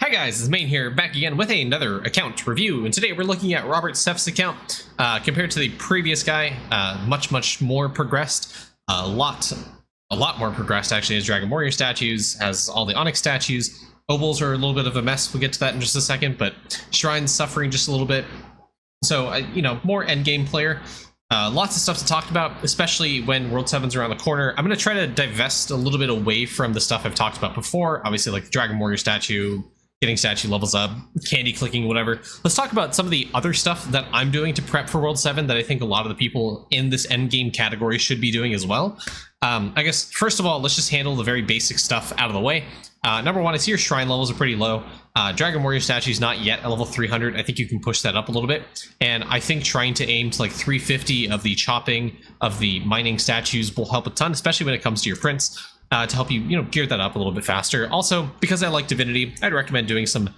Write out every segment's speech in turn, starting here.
Hi guys, it's Main here, back again with another account review, and today we're looking at RobertSef's account. Compared to the previous guy, much more progressed, a lot more progressed actually. Has Dragon Warrior statues, has all the Onyx statues. Obols are a little bit of a mess, we'll get to that in just a second, but Shrine's suffering just a little bit. So, you know, more endgame player. Lots of stuff to talk about, especially when World 7's around the corner. I'm going to try to divest a little bit away from the stuff I've talked about before, obviously like the Dragon Warrior statue, getting statue levels up, candy clicking, whatever. Let's talk about some of the other stuff that I'm doing to prep for World 7 that I think a lot of the people in this endgame category should be doing as well. I guess, first of all, let's just handle the very basic stuff out of the way. Number one, I see your shrine levels are pretty low. Dragon Warrior statue is not yet at level 300. I think you can push that up a little bit. And I think trying to aim to like 350 of the chopping of the mining statues will help a ton, especially when it comes to your prints. To help you, gear that up a little bit faster. Also, because I like Divinity, I'd recommend doing some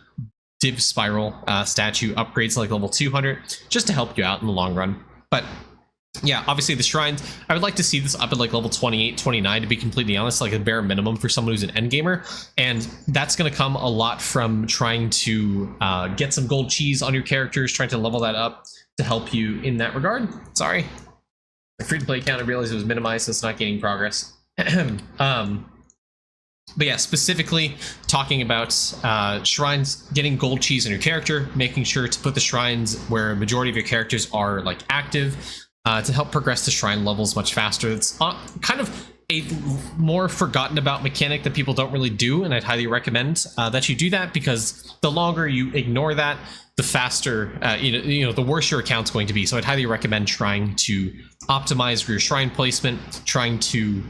Div Spiral statue upgrades like level 200, just to help you out in the long run. But yeah, obviously the shrines, I would like to see this up at like level 28, 29, to be completely honest, like a bare minimum for someone who's an endgamer. And that's going to come a lot from trying to get some gold cheese on your characters, trying to level that up to help you in that regard. Sorry. My free-to-play account, I realized it was minimized, so it's not gaining progress. But yeah, specifically talking about shrines, getting gold cheese on your character, making sure to put the shrines where a majority of your characters are like active, to help progress the shrine levels much faster. It's kind of a more forgotten about mechanic that people don't really do, and I'd highly recommend that you do that, because the longer you ignore that, the faster, the worse your account's going to be. So I'd highly recommend trying to optimize your shrine placement, trying to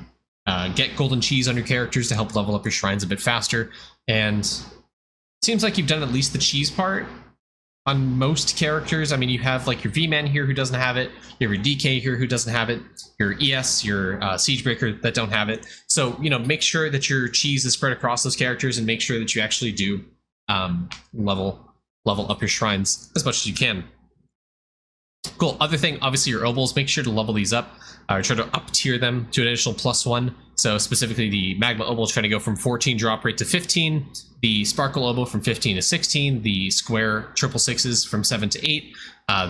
get golden cheese on your characters to help level up your shrines a bit faster. And it seems like you've done at least the cheese part on most characters. I mean, you have like your V-Man here who doesn't have it, you have your DK here who doesn't have it, your ES, your Siegebreaker that don't have it. So, make sure that your cheese is spread across those characters, and make sure that you actually do level up your shrines as much as you can. Cool. Other thing, obviously your Obols, make sure to level these up, or try to up tier them to an additional +1. So specifically the Magma Obol is trying to go from 14 drop rate to 15, the Sparkle Obol from 15 to 16, the Square 666s from 7 to 8,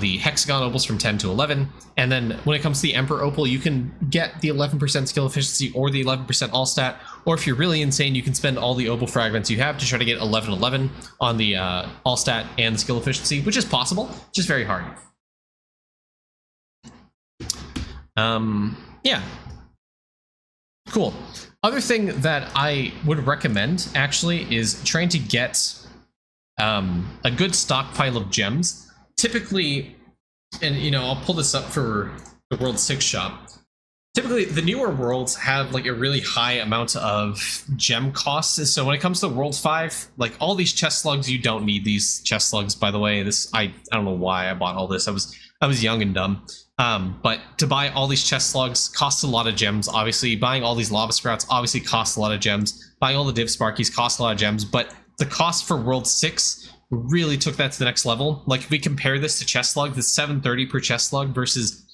the Hexagon Obels from 10 to 11, and then when it comes to the Emperor Opal, you can get the 11% skill efficiency or the 11% all stat, or if you're really insane, you can spend all the Obol fragments you have to try to get 11/11 on the all stat and the skill efficiency, which is possible, just very hard. Yeah. Cool. Other thing that I would recommend actually is trying to get a good stockpile of gems. Typically, and I'll pull this up for the World 6 shop. Typically, the newer worlds have like a really high amount of gem costs. So when it comes to World 5, like all these chest slugs, you don't need these chest slugs, by the way. I don't know why I bought all this. I was young and dumb. But to buy all these chest slugs costs a lot of gems, obviously. Buying all these lava sprouts obviously costs a lot of gems. Buying all the div sparkies costs a lot of gems, but the cost for World 6 really took that to the next level. Like, if we compare this to chest slug, the 730 per chest slug versus,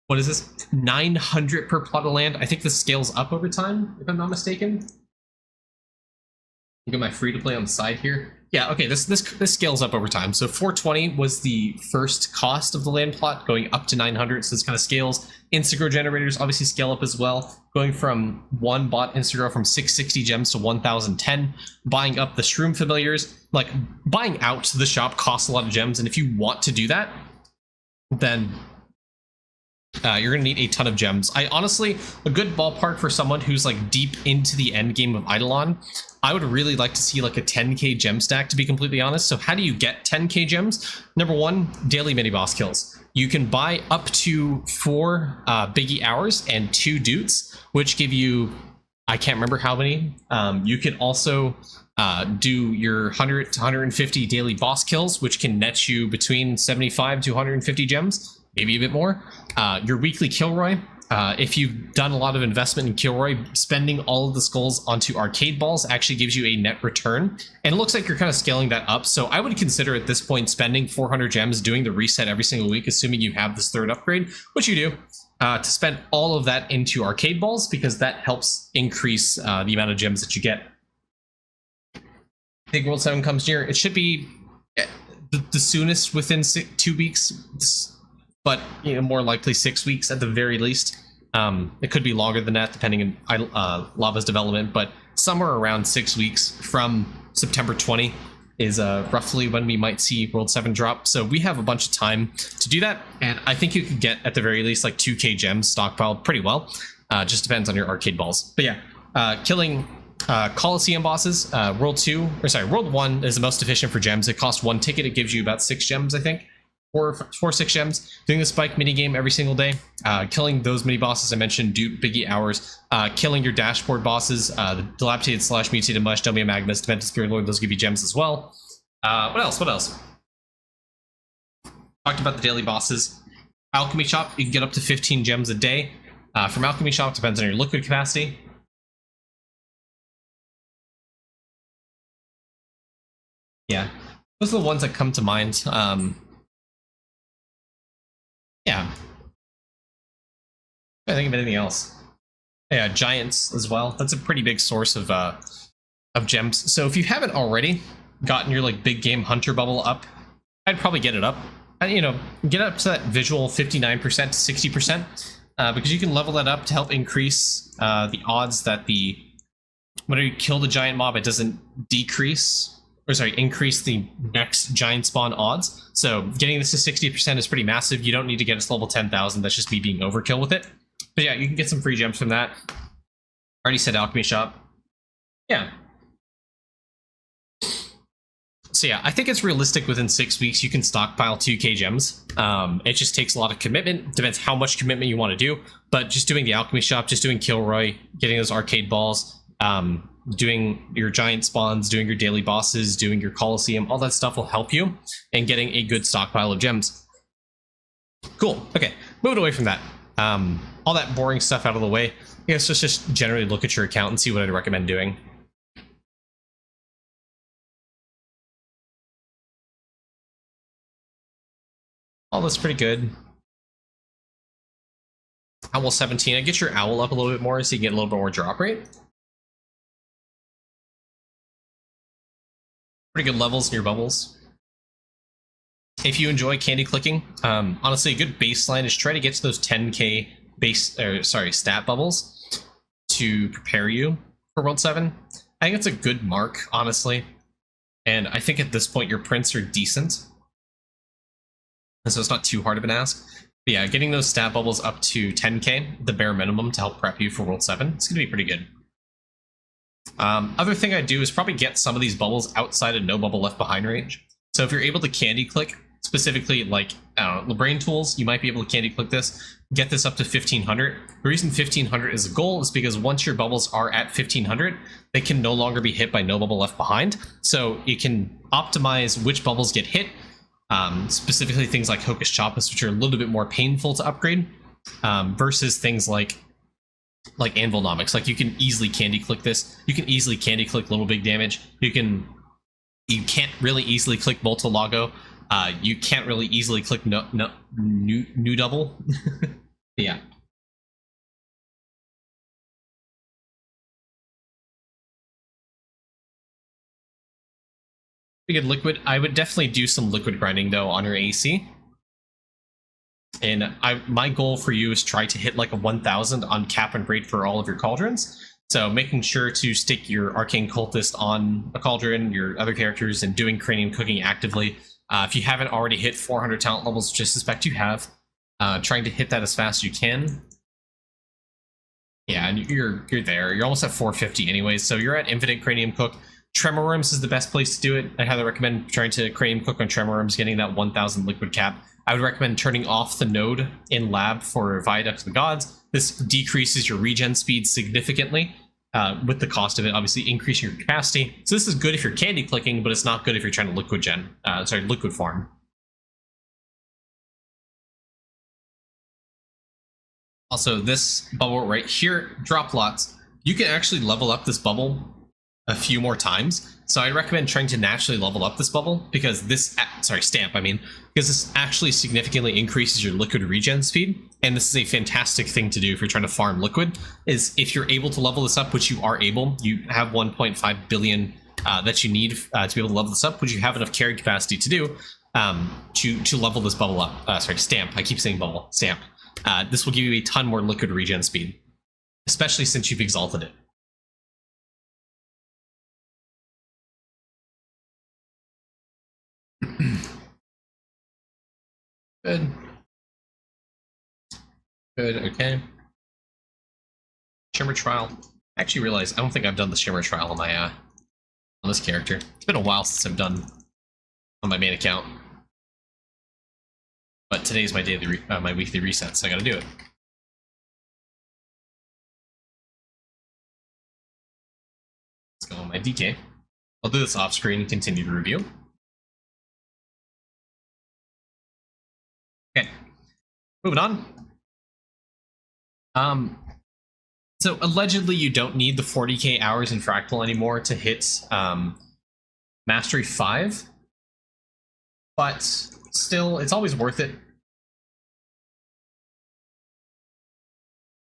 what is this, 900 per plot of land. I think this scales up over time, if I'm not mistaken. Look at my free-to-play on the side here. Yeah, okay, this scales up over time. So 420 was the first cost of the land plot, going up to 900, so this kind of scales. Instagrow generators obviously scale up as well, going from one bot Instagrow from 660 gems to 1010. Buying up the Shroom familiars, like buying out the shop costs a lot of gems, and if you want to do that, then you're gonna need a ton of gems. I honestly, a good ballpark for someone who's like deep into the end game of Idleon, I would really like to see like a 10k gem stack, to be completely honest. So how do you get 10k gems? Number one, daily mini boss kills. You can buy up to 4 biggie hours and 2 dutes, which give you, I can't remember how many. You can also do your 100 to 150 daily boss kills, which can net you between 75 to 150 gems, maybe a bit more. Your weekly Kilroy. If you've done a lot of investment in Kilroy, spending all of the skulls onto arcade balls actually gives you a net return. And it looks like you're kind of scaling that up. So I would consider at this point spending 400 gems, doing the reset every single week, assuming you have this 3rd upgrade, which you do, to spend all of that into arcade balls, because that helps increase the amount of gems that you get. I think World 7 comes near. It should be the soonest within 2 weeks, but you know, more likely 6 weeks at the very least. It could be longer than that depending on Lava's development, but somewhere around 6 weeks from September 20 is roughly when we might see World 7 drop. So we have a bunch of time to do that, and I think you could get at the very least like 2k gems stockpiled pretty well. Just depends on your arcade balls. But yeah, killing Coliseum bosses, World 1 is the most efficient for gems. It costs 1 ticket. It gives you about 6 gems, I think. 6 gems. Doing the spike mini game every single day. Killing those mini bosses I mentioned, Dupe, Biggie Hours. Killing your dashboard bosses, the Dilapidated Slash, Mutated Mush, Delmia Magnus, Demented Spirit Lord, those give you gems as well. What else? Talked about the daily bosses. Alchemy Shop, you can get up to 15 gems a day. From Alchemy Shop, depends on your liquid capacity. Yeah, those are the ones that come to mind. Yeah. I think of anything else. Yeah, giants as well. That's a pretty big source of gems. So if you haven't already gotten your like big game hunter bubble up, I'd probably get it up. You know, get up to that visual 59% to 60%, because you can level that up to help increase the odds that whenever you kill the giant mob, it doesn't increase the next giant spawn odds. So getting this to 60% is pretty massive. You don't need to get it to level 10,000. That's just me being overkill with it. But yeah, you can get some free gems from that. Already said Alchemy Shop. Yeah. So yeah, I think it's realistic within 6 weeks you can stockpile 2k gems. It just takes a lot of commitment. Depends how much commitment you want to do. But just doing the Alchemy Shop, just doing Kilroy, getting those arcade balls, doing your giant spawns, doing your daily bosses, doing your Coliseum, all that stuff will help you in getting a good stockpile of gems. Cool. Okay, moving away from that. All that boring stuff out of the way. I guess just generally look at your account and see what I'd recommend doing. All that's pretty good. Owl 17. I get your owl up a little bit more so you get a little bit more drop rate. Pretty good levels in your bubbles. If you enjoy candy clicking, honestly, a good baseline is try to get to those 10k stat bubbles to prepare you for World 7. I think it's a good mark, honestly. And I think at this point your prints are decent. And so it's not too hard of an ask. But yeah, getting those stat bubbles up to 10k, the bare minimum to help prep you for World 7, it's going to be pretty good. Other thing I do is probably get some of these bubbles outside of no bubble left behind range. So if you're able to candy click, specifically like, I don't know, the brain tools, you might be able to candy click this, get this up to 1500. The reason 1500 is a goal is because once your bubbles are at 1500, they can no longer be hit by no bubble left behind. So you can optimize which bubbles get hit, specifically things like Hocus Chopus, which are a little bit more painful to upgrade, versus things like Anvilnomics. Like you can easily candy click this. You can easily candy click Little Big Damage. You can't really easily click Multilago. You can't really easily click new double. Yeah. Pretty good liquid. I would definitely do some liquid grinding though on your AC. And my goal for you is try to hit like a 1000 on cap and raid for all of your cauldrons. So making sure to stick your Arcane Cultist on a cauldron, your other characters, and doing cranium cooking actively. If you haven't already hit 400 talent levels, which I suspect you have, trying to hit that as fast as you can. Yeah, and you're there. You're almost at 450 anyways, so you're at infinite cranium cook. Tremorums is the best place to do it. I highly recommend trying to cranium cook on Tremorums, getting that 1000 liquid cap. I would recommend turning off the node in lab for Viaduct of the Gods. This decreases your regen speed significantly, with the cost of it obviously increasing your capacity. So this is good if you're candy clicking, but it's not good if you're trying to liquid farm. Also, this bubble right here, drop lots. You can actually level up this bubble a few more times. So I recommend trying to naturally level up this bubble because this, stamp, because this actually significantly increases your liquid regen speed. And this is a fantastic thing to do if you're trying to farm liquid, is if you're able to level this up, which you are able, you have 1.5 billion that you need to be able to level this up, which you have enough carry capacity to do, to level this bubble up. Sorry, stamp. I keep saying bubble. Stamp. This will give you a ton more liquid regen speed, especially since you've exalted it. Good. Good, okay. Shimmer trial. I actually realized I don't think I've done the shimmer trial on my on this character. It's been a while since I've done on my main account. But today's my daily my weekly reset, so I gotta do it. Let's go on my DK. I'll do this off screen and continue to review. Okay. Moving on. So allegedly you don't need the 40k hours in Fractal anymore to hit Mastery 5, but still, it's always worth it.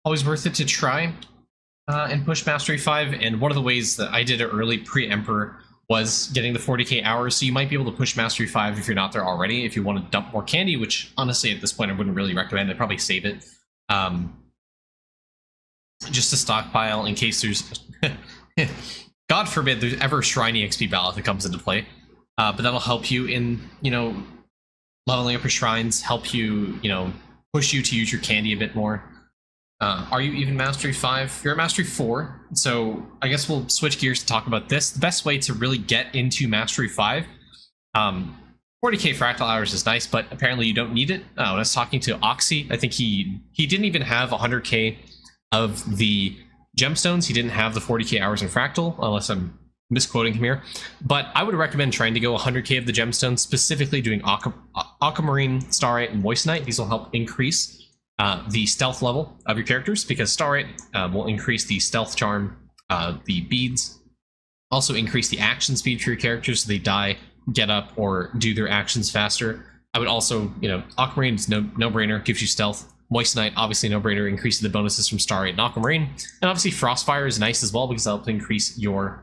Always worth it to try and push Mastery 5, and one of the ways that I did it early, pre-Emperor, was getting the 40k hours, so you might be able to push Mastery 5 if you're not there already, if you want to dump more candy, which honestly at this point I wouldn't really recommend. I'd probably save it. Just to stockpile in case there's God forbid there's ever a Shrine EXP ballot that comes into play, but that'll help you in, you know, leveling up your shrines, help you, you know, push you to use your candy a bit more. Are you even Mastery 5? You're at Mastery 4, so I guess we'll switch gears to talk about this. The best way to really get into Mastery 5, 40k Fractal hours is nice, but apparently you don't need it. When I was talking to Oxy, I think he didn't even have 100k of the gemstones. He didn't have the 40k hours in Fractal, unless I'm misquoting him here. But I would recommend trying to go 100k of the gemstones, specifically doing Aquamarine, Starite, and Moissanite. These will help increase the stealth level of your characters, because Starite will increase the stealth charm, the beads, also increase the action speed for your characters so they die, get up, or do their actions faster. I would also, you know, Aquamarine is no-brainer, gives you stealth. Moissanite, obviously no-brainer, increases the bonuses from Starite and Aquamarine. And obviously Frostfire is nice as well, because that'll increase your...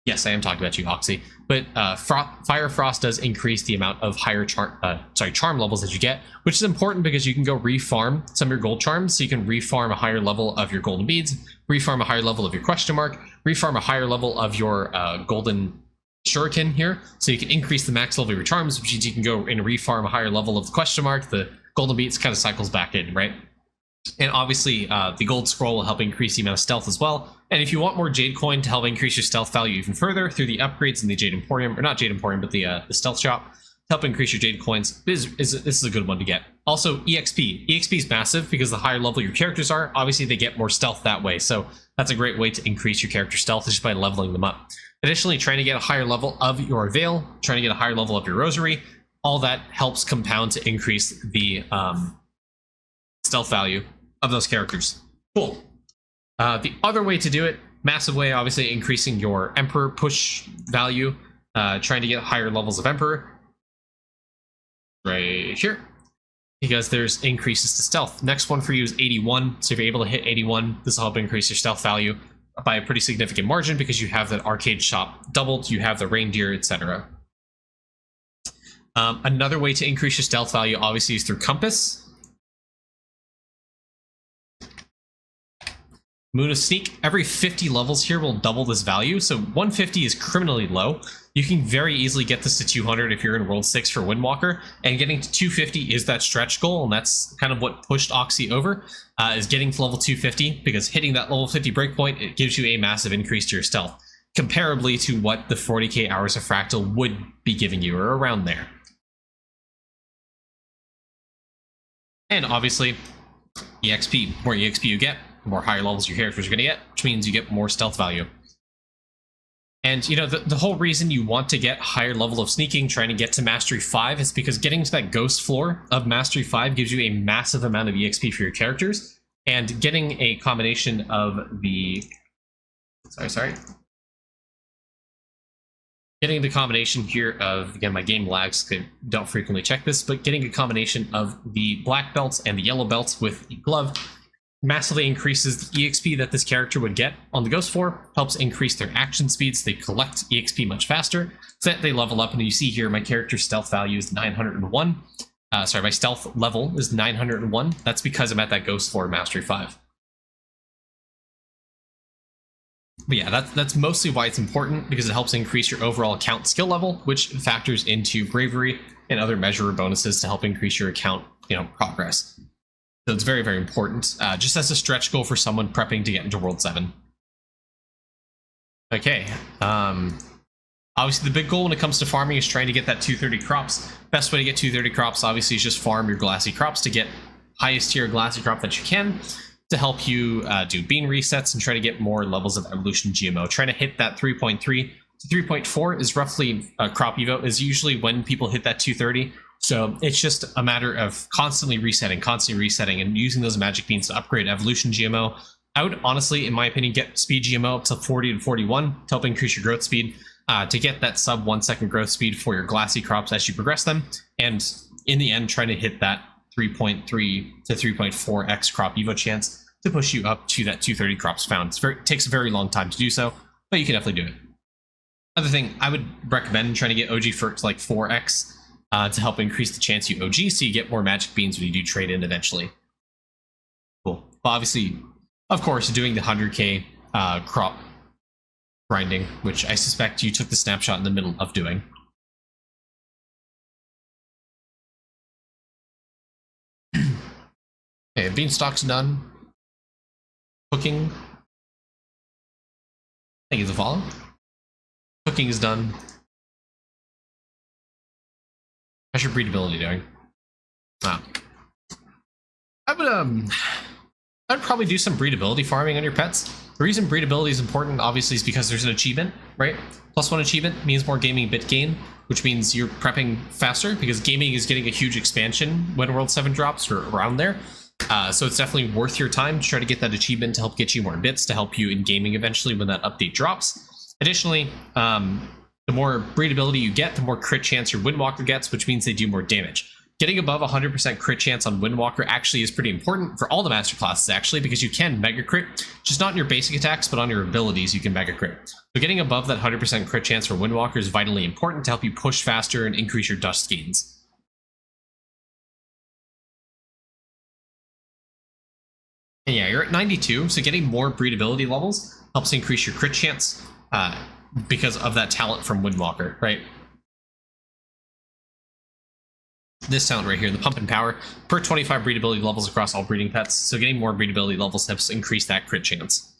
Yes, I am talking about you, Oxy. But Fire Frost does increase the amount of higher charm levels that you get, which is important because you can go refarm some of your gold charms, so you can refarm a higher level of your golden beads, refarm a higher level of your question mark, refarm a higher level of your golden shuriken here, so you can increase the max level of your charms, which means you can go and refarm a higher level of the question mark. The golden beads kind of cycles back in, right? And obviously the gold scroll will help increase the amount of stealth as well. And if you want more jade coin to help increase your stealth value even further through the upgrades in the Jade Emporium, or not Jade Emporium, but the stealth shop, to help increase your jade coins, this is a good one to get. Also, EXP. EXP is massive because the higher level your characters are, obviously they get more stealth that way. So that's a great way to increase your character stealth, just by leveling them up. Additionally, trying to get a higher level of your Veil, trying to get a higher level of your Rosary, all that helps compound to increase the stealth value of those characters. Cool. The other way to do it, massive way, obviously increasing your Emperor push value, trying to get higher levels of Emperor. Right here. Because there's increases to stealth. Next one for you is 81. So if you're able to hit 81, this will help increase your stealth value by a pretty significant margin, because you have that arcade shop doubled, you have the reindeer, etc. Another way to increase your stealth value obviously is through Compass. Moon of Sneak, every 50 levels here will double this value, so 150 is criminally low. You can very easily get this to 200 if you're in World 6 for Windwalker, and getting to 250 is that stretch goal, and that's kind of what pushed Oxy over, is getting to level 250, because hitting that level 50 breakpoint, it gives you a massive increase to your stealth, comparably to what the 40k hours of Fractal would be giving you, or around there. And obviously, EXP, more EXP you get, the more higher levels your characters are going to get, which means you get more stealth value. And, you know, the whole reason you want to get higher level of sneaking, trying to get to Mastery 5, is because getting to that ghost floor of Mastery 5 gives you a massive amount of EXP for your characters, and getting a combination of the... Getting the combination here of, again, my game lags, I don't frequently check this, but getting a combination of the black belts and the yellow belts with the glove massively increases the EXP that this character would get on the Ghost Floor, helps increase their action speeds. They collect EXP much faster, so that they level up. And you see here, my character's stealth value is 901. My stealth level is 901. That's because I'm at that Ghost Floor Mastery 5. But yeah, that's mostly why it's important, because it helps increase your overall account skill level, which factors into bravery and other measure bonuses to help increase your account, progress. So it's very, very important, just as a stretch goal for someone prepping to get into World 7. Okay, obviously the big goal when it comes to farming is trying to get that 230 crops. Best way to get 230 crops, obviously, is just farm your glassy crops to get highest tier glassy crop that you can, to help you do bean resets and try to get more levels of evolution GMO. Trying to hit that 3.3 to 3.4 is roughly crop evo, is usually when people hit that 230. So it's just a matter of constantly resetting, and using those magic beans to upgrade evolution GMO. I would honestly, in my opinion, get speed GMO up to 40 and 41 to help increase your growth speed, to get that sub 1 second growth speed for your glassy crops as you progress them. And in the end, trying to hit that 3.3 to 3.4x crop evo chance to push you up to that 230 crops found. It takes a very long time to do so, but you can definitely do it. Other thing, I would recommend trying to get OG for like 4x to help increase the chance you OG, so you get more magic beans when you do trade in eventually. Cool. But obviously, of course, doing the 100k crop grinding, which I suspect you took the snapshot in the middle of doing. Okay, beanstalk's done. Cooking. Thank you for the follow. Cooking is done. How's your breedability doing? I'd probably do some breedability farming on your pets. The reason breedability is important, obviously, is because there's an achievement, right? +1 achievement means more gaming bit gain, which means you're prepping faster, because gaming is getting a huge expansion when World 7 drops, or around there. So it's definitely worth your time to try to get that achievement to help get you more bits, to help you in gaming eventually when that update drops. Additionally, the more breedability you get, the more crit chance your Windwalker gets, which means they do more damage. Getting above 100% crit chance on Windwalker actually is pretty important for all the master classes, actually, because you can mega crit, just not in your basic attacks, but on your abilities you can mega crit. So getting above that 100% crit chance for Windwalker is vitally important to help you push faster and increase your dust gains. And yeah, you're at 92, so getting more breedability levels helps increase your crit chance because of that talent from Windwalker, right? This talent right here, the Pump and Power, per 25 breedability levels across all breeding pets, so getting more breedability levels helps increase that crit chance.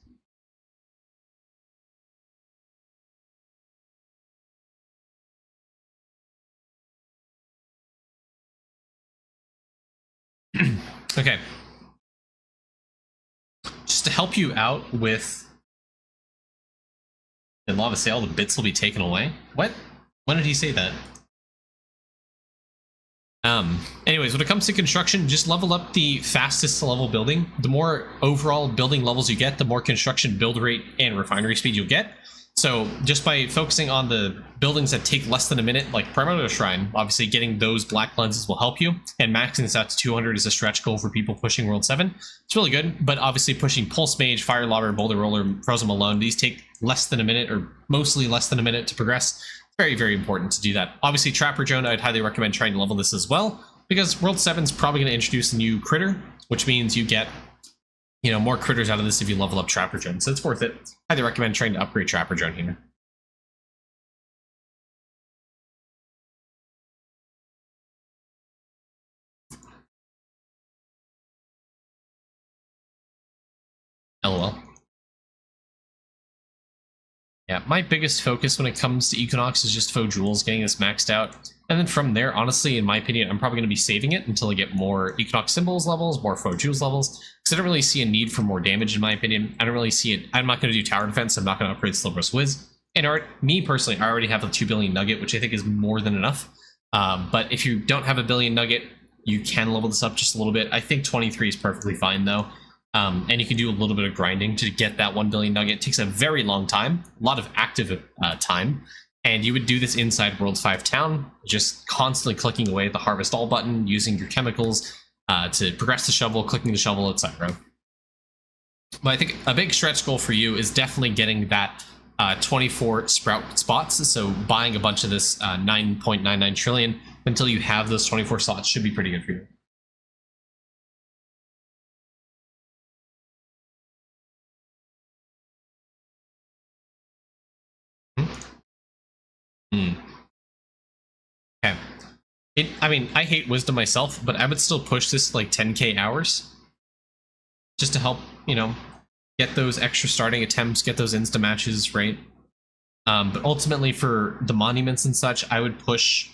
Okay. Just to help you out with the Law of Sale, the bits will be taken away. What? When did he say that? Anyways, when it comes to construction, just level up the fastest level building. The more overall building levels you get, the more construction build rate and refinery speed you'll get. So just by focusing on the buildings that take less than a minute, like Primordial Shrine, obviously getting those black lenses will help you, and maxing this out to 200 is a stretch goal for people pushing World 7. It's really good, but obviously pushing Pulse Mage, Fire Lobber, Boulder Roller, Frozen Malone, these take less than a minute, or mostly less than a minute to progress. It's very, very important to do that. Obviously, Trapper Drone, I'd highly recommend trying to level this as well, because World 7 is probably going to introduce a new critter, which means you get more critters out of this if you level up Trapper Drone, so it's worth it. I'd recommend trying to upgrade Trapper Drone here. LOL. Yeah, my biggest focus when it comes to Equinox is just faux jewels, getting this maxed out. And then from there, honestly, in my opinion, I'm probably going to be saving it until I get more Equinox symbols levels, more faux jewels levels, because I don't really see a need for more damage, in my opinion. I don't really see it. I'm not going to do tower defense. I'm not going to upgrade Slowbro Wiz. And me personally, I already have a 2 billion nugget, which I think is more than enough. But if you don't have a billion nugget, you can level this up just a little bit. I think 23 is perfectly fine, though. And you can do a little bit of grinding to get that 1 billion nugget. It takes a very long time, a lot of active time. And you would do this inside World 5 Town, just constantly clicking away at the Harvest All button, using your chemicals to progress the shovel, clicking the shovel, etc. But I think a big stretch goal for you is definitely getting that 24 sprout spots. So buying a bunch of this 9.99 trillion until you have those 24 slots should be pretty good for you. Okay. I mean, I hate wisdom myself, but I would still push this like 10k hours just to help, you know, get those extra starting attempts, get those insta matches, right? But ultimately for the monuments and such, I would push.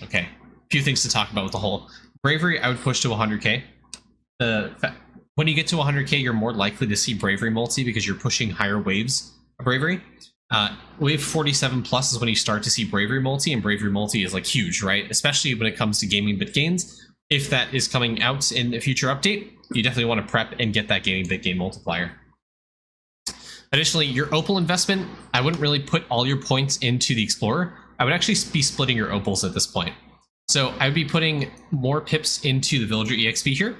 Okay, a few things to talk about with the whole bravery. I would push to 100k. When you get to 100k, you're more likely to see bravery multi because you're pushing higher waves of bravery. Wave 47 plus is when you start to see bravery multi, and bravery multi is like huge, right? Especially when it comes to gaming bit gains. If that is coming out in a future update, you definitely want to prep and get that gaming bit gain multiplier. Additionally, your Opal investment, I wouldn't really put all your points into the Explorer. I would actually be splitting your Opals at this point. So I would be putting more pips into the Villager EXP here,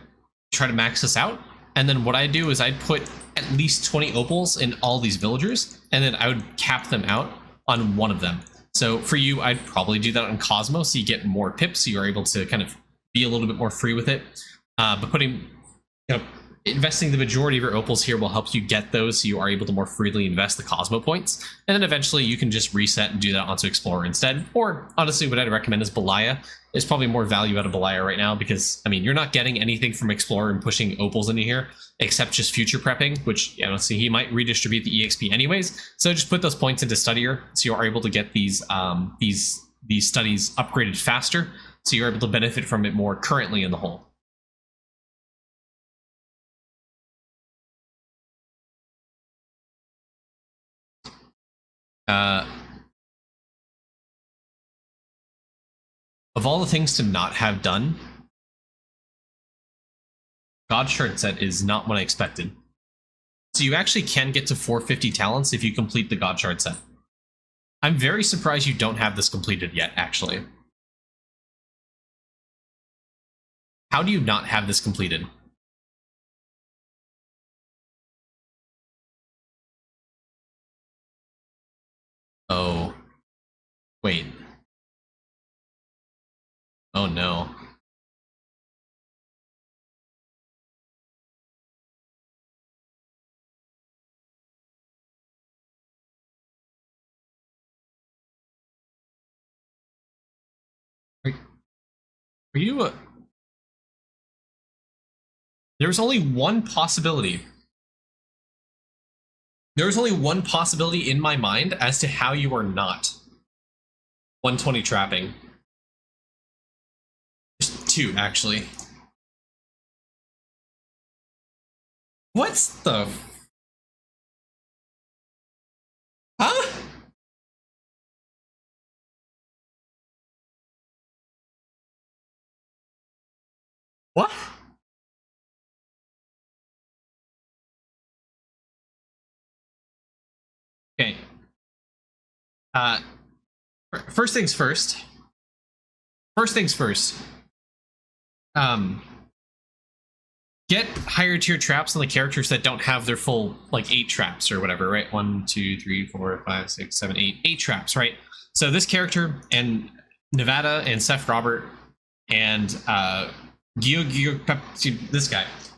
try to max this out. And then what I do is I'd put at least 20 Opals in all these Villagers, and then I would cap them out on one of them. So for you, I'd probably do that on Cosmo, so you get more pips, so you're able to kind of be a little bit more free with it. But putting, investing the majority of your Opals here will help you get those, so you are able to more freely invest the Cosmo points. And then eventually you can just reset and do that onto Explorer instead. Or honestly, what I'd recommend is Belaya. There's probably more value out of Belaya right now because, I mean, you're not getting anything from Explorer and pushing Opals into here, except just future prepping, which, you know, see, he might redistribute the EXP anyways. So just put those points into Studier, so you are able to get these studies upgraded faster, so you're able to benefit from it more currently in the whole. Of all the things to not have done, God Shard set is not what I expected. So you actually can get to 450 talents if you complete the God Shard set. I'm very surprised you don't have this completed yet, actually. How do you not have this completed? Oh. Wait. Oh no. Are you There's only one possibility. There's only one possibility in my mind as to how you are not 120 trapping. There's two, actually. What's the... Huh? What? Okay. First things first. First things first. Get higher tier traps on the characters that don't have their full, like, 8 traps or whatever, right? 1, 2, 3, 4, 5, 6, 7, 8. 8 traps, right? So this character and Nevada and Seth Robert and this guy. Is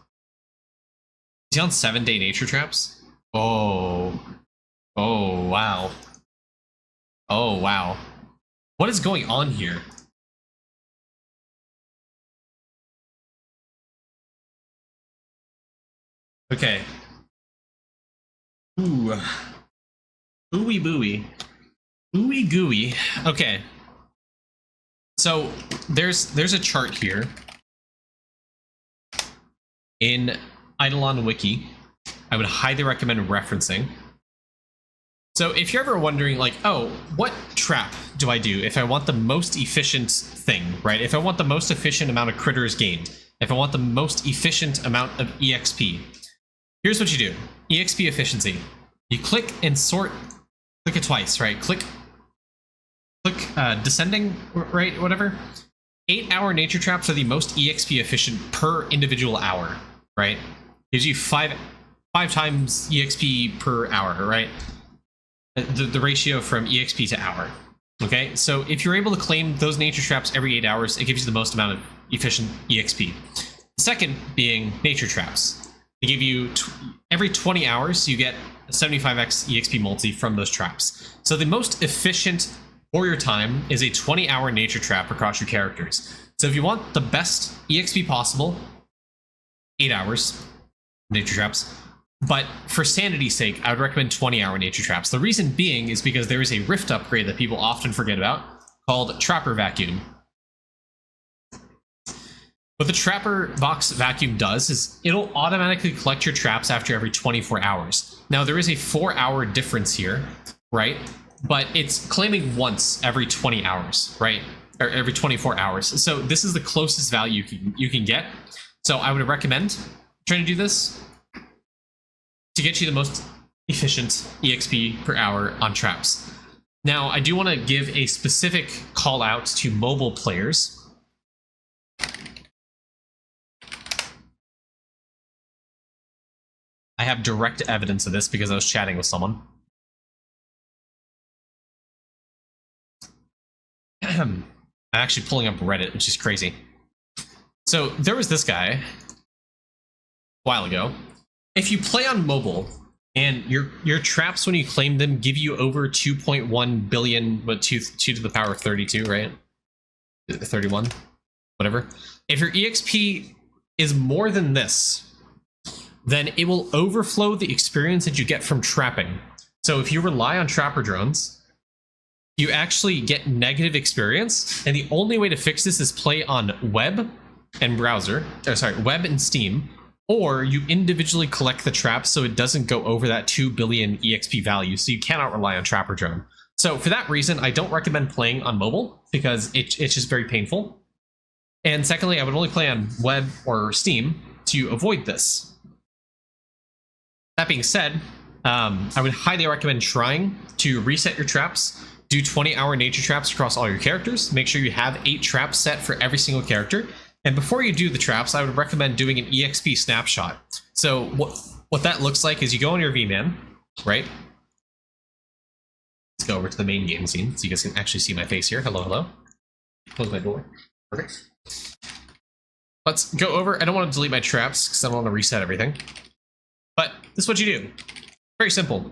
he on 7-day nature traps? Oh. Oh, wow. Oh, wow. What is going on here? Okay. Ooh. Ooey booey. Ooey gooey. Okay. So there's a chart here in Idleon Wiki. I would highly recommend referencing. So if you're ever wondering, like, oh, what trap do I do if I want the most efficient thing, right? If I want the most efficient amount of critters gained, if I want the most efficient amount of EXP, here's what you do. EXP efficiency. You click and sort, click it twice, right? Click descending, right? Whatever. 8-hour nature traps are the most EXP efficient per individual hour, right? Gives you 5 5 times EXP per hour, right? The ratio from EXP to hour. Okay, so if you're able to claim those nature traps every 8 hours, it gives you the most amount of efficient EXP. The second being nature traps. They give you every 20 hours, you get 75x EXP multi from those traps. So the most efficient warrior time is a 20-hour nature trap across your characters. So if you want the best EXP possible, 8 hours nature traps. But for sanity's sake, I would recommend 20-hour nature traps. The reason being is because there is a rift upgrade that people often forget about called Trapper Vacuum. What the Trapper Box Vacuum does is it'll automatically collect your traps after every 24 hours. Now, there is a 4-hour difference here, right? But it's claiming once every 20 hours, right? Or every 24 hours. So this is the closest value you can get. So I would recommend trying to do this to get you the most efficient EXP per hour on traps. Now, I do want to give a specific call out to mobile players. I have direct evidence of this because I was chatting with someone. I'm actually pulling up Reddit, which is crazy. So there was this guy a while ago. If you play on mobile and your traps when you claim them give you over 2.1 billion, but 2 to the power of 32, right? 31, whatever. If your EXP is more than this, then it will overflow the experience that you get from trapping. So if you rely on trapper drones, you actually get negative experience, and the only way to fix this is play on web and browser, or sorry, web and Steam, or you individually collect the traps so it doesn't go over that 2 billion EXP value, so you cannot rely on Trapper Drone. So for that reason, I don't recommend playing on mobile, because it's just very painful. And secondly, I would only play on web or Steam to avoid this. That being said, I would highly recommend trying to reset your traps, do 20-hour nature traps across all your characters, make sure you have 8 traps set for every single character. And before you do the traps, I would recommend doing an EXP snapshot. So what that looks like is you go on your VMan, right? Let's go over to the main game scene so you guys can actually see my face here. Hello, hello. Close my door. Perfect. Let's go over. I don't want to delete my traps because I don't want to reset everything. But this is what you do. Very simple.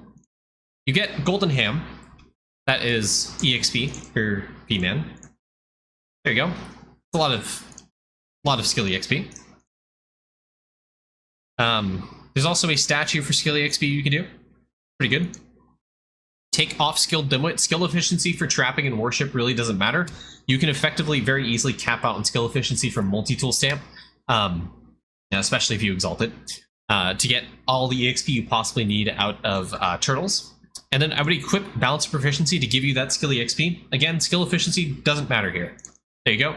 You get Golden Ham. That is EXP for VMan. There you go. It's a lot of skill EXP. There's also a statue for skill EXP you can do. Pretty good. Take off skill dimwit. Skill efficiency for trapping and worship really doesn't matter. You can effectively very easily cap out on skill efficiency from multi-tool stamp, especially if you exalt it, to get all the EXP you possibly need out of turtles. And then I would equip balance of proficiency to give you that skill EXP. Again, skill efficiency doesn't matter here. There you go.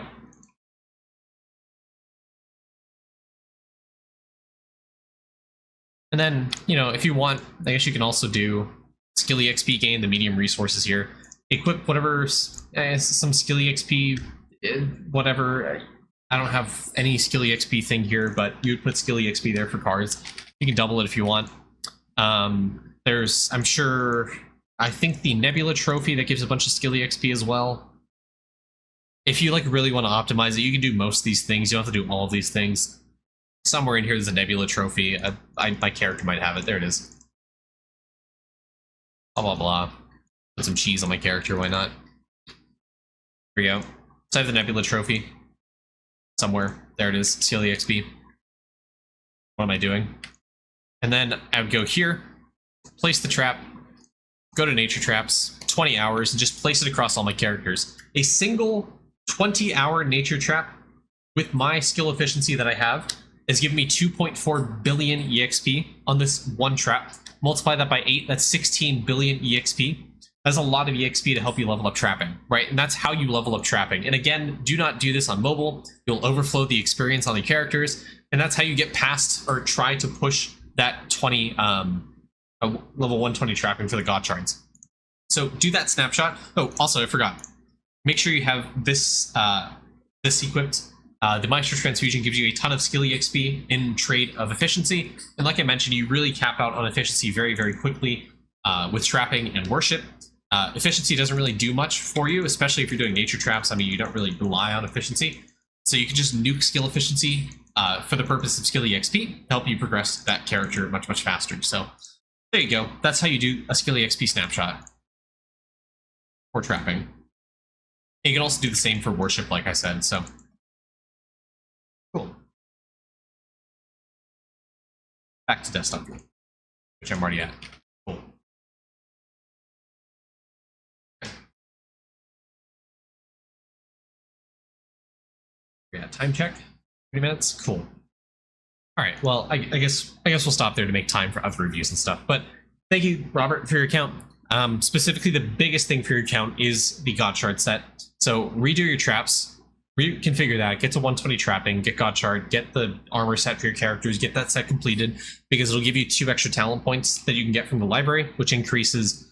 And then, you know, if you want, I guess you can also do skill EXP gain, the medium resources here. Equip whatever, some skill EXP, whatever. I don't have any skill EXP thing here, but you would put skill EXP there for cards. You can double it if you want. There's, I'm sure, I think the Nebula trophy that gives a bunch of skill EXP as well. If you like really want to optimize it, you can do most of these things. You don't have to do all of these things. Somewhere in here there's a Nebula trophy. My character might have it. There it is. Blah, blah, blah. Put some cheese on my character, why not? Here we go. So I have the Nebula trophy. Somewhere. There it is. Skill EXP. What am I doing? And then I would go here, place the trap, go to nature traps, 20 hours, and just place it across all my characters. A single 20-hour nature trap with my skill efficiency that I have is giving me 2.4 billion EXP on this one trap. Multiply that by 8, that's 16 billion EXP. That's a lot of EXP to help you level up trapping, right? And that's how you level up trapping. And again, do not do this on mobile. You'll overflow the experience on the characters, and that's how you get past or try to push that 20 level 120 trapping for the god shards. So do that snapshot. Oh, also I forgot. Make sure you have this this equipped The Maestro Transfusion gives you a ton of skill EXP in trade of efficiency. And like I mentioned, you really cap out on efficiency very, very quickly with trapping and worship. Efficiency doesn't really do much for you, especially if you're doing nature traps. I mean, you don't really rely on efficiency. So you can just nuke skill efficiency for the purpose of skill EXP to help you progress that character much, much faster. So there you go. That's how you do a skill EXP snapshot for trapping. And you can also do the same for worship, like I said. So cool. Back to desktop view, which I'm already at. Cool. Yeah, time check. 30 minutes. Cool. All right. Well, I guess we'll stop there to make time for other reviews and stuff. But thank you, Robert, for your account. Specifically, the biggest thing for your account is the God Shard set. So redo your traps, reconfigure that, get to 120 trapping, get God Shard, get the armor set for your characters, get that set completed, because it'll give you 2 extra talent points that you can get from the library, which increases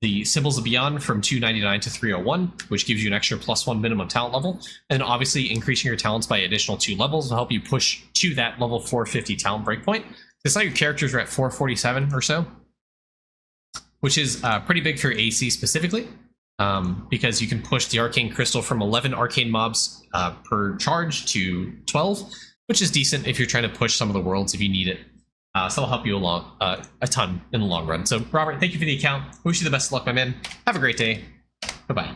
the Symbols of Beyond from 299 to 301, which gives you an extra +1 minimum talent level. And obviously increasing your talents by additional 2 levels will help you push to that level 450 talent breakpoint. It's like your characters are at 447 or so, which is pretty big for your AC specifically, because you can push the Arcane Crystal from 11 Arcane mobs per charge to 12, which is decent if you're trying to push some of the worlds if you need it. So it'll help you along a ton in the long run. So Robert, thank you for the account. Wish you the best of luck, my man. Have a great day. Goodbye.